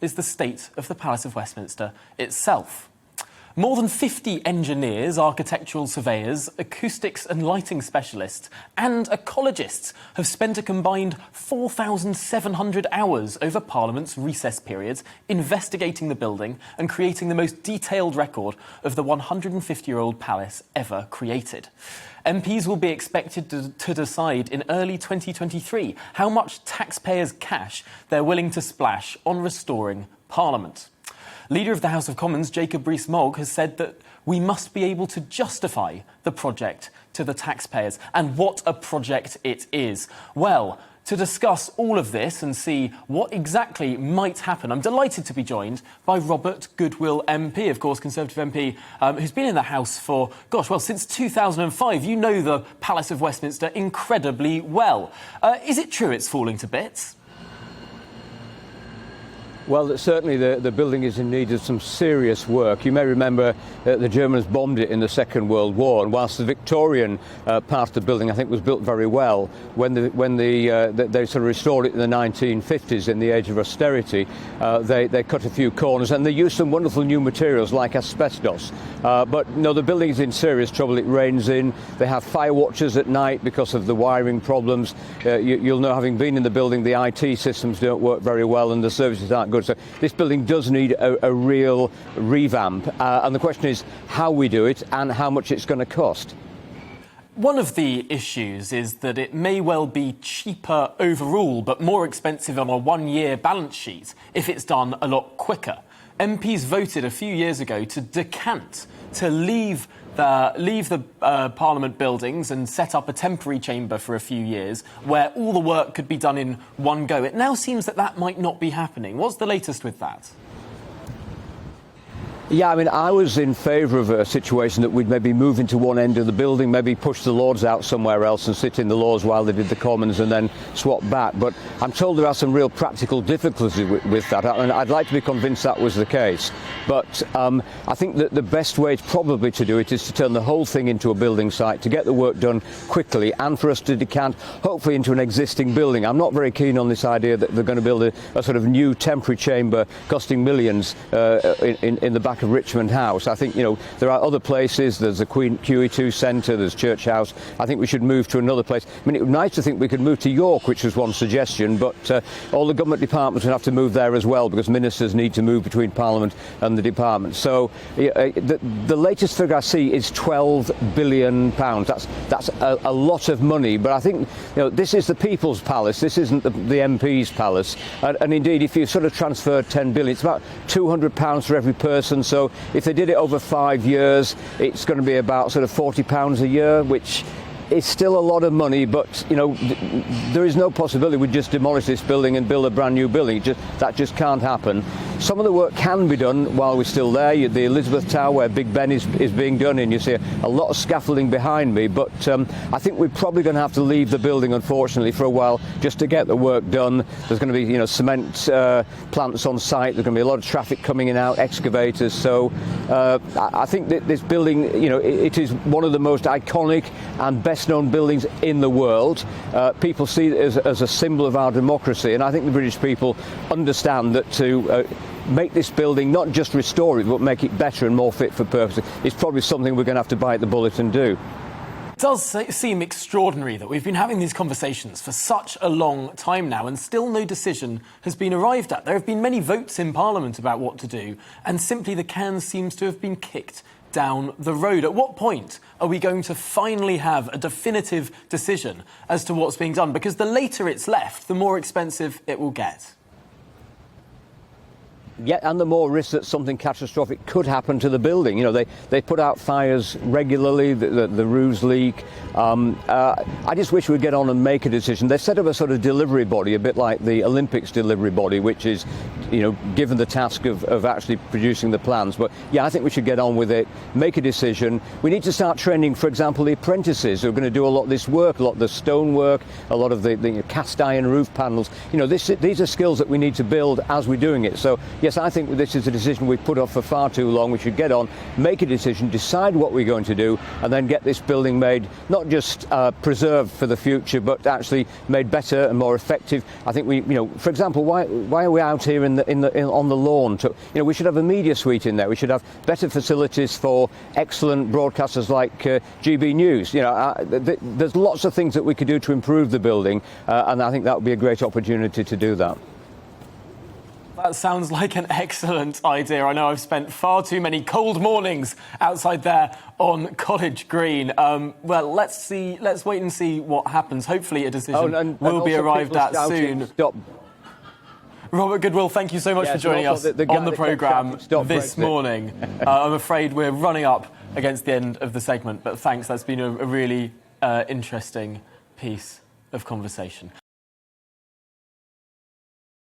is the state of the Palace of Westminster itself. More than 50 engineers, architectural surveyors, acoustics and lighting specialists and ecologists have spent a combined 4,700 hours over Parliament's recess periods investigating the building and creating the most detailed record of the 150-year-old palace ever created. MPs will be expected to decide in early 2023 how much taxpayers' cash they're willing to splash on restoring Parliament. Leader of the House of Commons, Jacob Rees-Mogg, has said that we must be able to justify the project to the taxpayers. And what a project it is. Well, to discuss all of this and see what exactly might happen, I'm delighted to be joined by Robert Goodwill MP, of course, Conservative MP, who's been in the House for, since 2005. You know the Palace of Westminster incredibly well. Is it true it's falling to bits? Well, certainly the building is in need of some serious work. You may remember the Germans bombed it in the Second World War, and whilst the Victorian part of the building, I think, was built very well, when they sort of restored it in the 1950s in the age of austerity, they cut a few corners and they used some wonderful new materials like asbestos. But no, the building is in serious trouble. It rains in. They have fire watches at night because of the wiring problems. You'll know, having been in the building, the IT systems don't work very well and the services aren't good. So this building does need a real revamp. And the question is how we do it and how much it's going to cost. One of the issues is that it may well be cheaper overall, but more expensive on a one-year balance sheet if it's done a lot quicker. MPs voted a few years ago to decant, to leave the Parliament buildings and set up a temporary chamber for a few years where all the work could be done in one go. It now seems that might not be happening. What's the latest with that? Yeah, I mean, I was in favour of a situation that we'd maybe move into one end of the building, maybe push the Lords out somewhere else and sit in the Lords while they did the Commons and then swap back. But I'm told there are some real practical difficulties with that, and I'd like to be convinced that was the case. But I think that the best way probably to do it is to turn the whole thing into a building site, to get the work done quickly and for us to decant, hopefully, into an existing building. I'm not very keen on this idea that they're going to build a sort of new temporary chamber costing millions in the back of Richmond House. I think, there are other places. There's the QE2 Centre, there's Church House. I think we should move to another place. I mean, it would be nice to think we could move to York, which was one suggestion, but all the government departments would have to move there as well because ministers need to move between Parliament and the department. So the latest figure I see is £12 billion. That's a lot of money, but I think this is the People's Palace. This isn't the MP's palace. And indeed, if you sort of transfer 10 billion, it's about £200 for every person. So if they did it over 5 years, it's going to be about sort of £40 a year, which is still a lot of money, but there is no possibility we'd just demolish this building and build a brand new building. That just can't happen. Some of the work can be done while we're still there. The Elizabeth Tower, where Big Ben is being done in, you see a lot of scaffolding behind me, but I think we're probably going to have to leave the building, unfortunately, for a while just to get the work done. There's going to be cement plants on site. There's going to be a lot of traffic coming in and out, excavators. So I think that this building, it is one of the most iconic and best-known buildings in the world. People see it as a symbol of our democracy, and I think the British people understand that to make this building, not just restore it, but make it better and more fit for purpose, is probably something we're going to have to bite the bullet and do. It does seem extraordinary that we've been having these conversations for such a long time now and still no decision has been arrived at. There have been many votes in Parliament about what to do, and simply the can seems to have been kicked down the road. At what point are we going to finally have a definitive decision as to what's being done? Because the later it's left, the more expensive it will get. Yeah, and the more risk that something catastrophic could happen to the building. They put out fires regularly, the roofs leak. I just wish we'd get on and make a decision. They set up a sort of delivery body, a bit like the Olympics delivery body, which is, given the task of actually producing the plans. But yeah, I think we should get on with it, make a decision. We need to start training, for example, the apprentices who are going to do a lot of this work, a lot of the stone work, a lot of the cast iron roof panels. These are skills that we need to build as we're doing it. So yes, I think this is a decision we've put off for far too long. We should get on, make a decision, decide what we're going to do, and then get this building made, not just preserved for the future, but actually made better and more effective. I think for example, why are we out here on the lawn? We should have a media suite in there. We should have better facilities for excellent broadcasters like GBNews. There's lots of things that we could do to improve the building, and I think that would be a great opportunity to do that. That sounds like an excellent idea. I know I've spent far too many cold mornings outside there on College Green. Well, let's wait and see what happens. Hopefully a decision will be arrived at soon. Stop. Robert Goodwill, thank you so much for joining us on the programme this morning. I'm afraid we're running up against the end of the segment, but thanks. That's been a really interesting piece of conversation.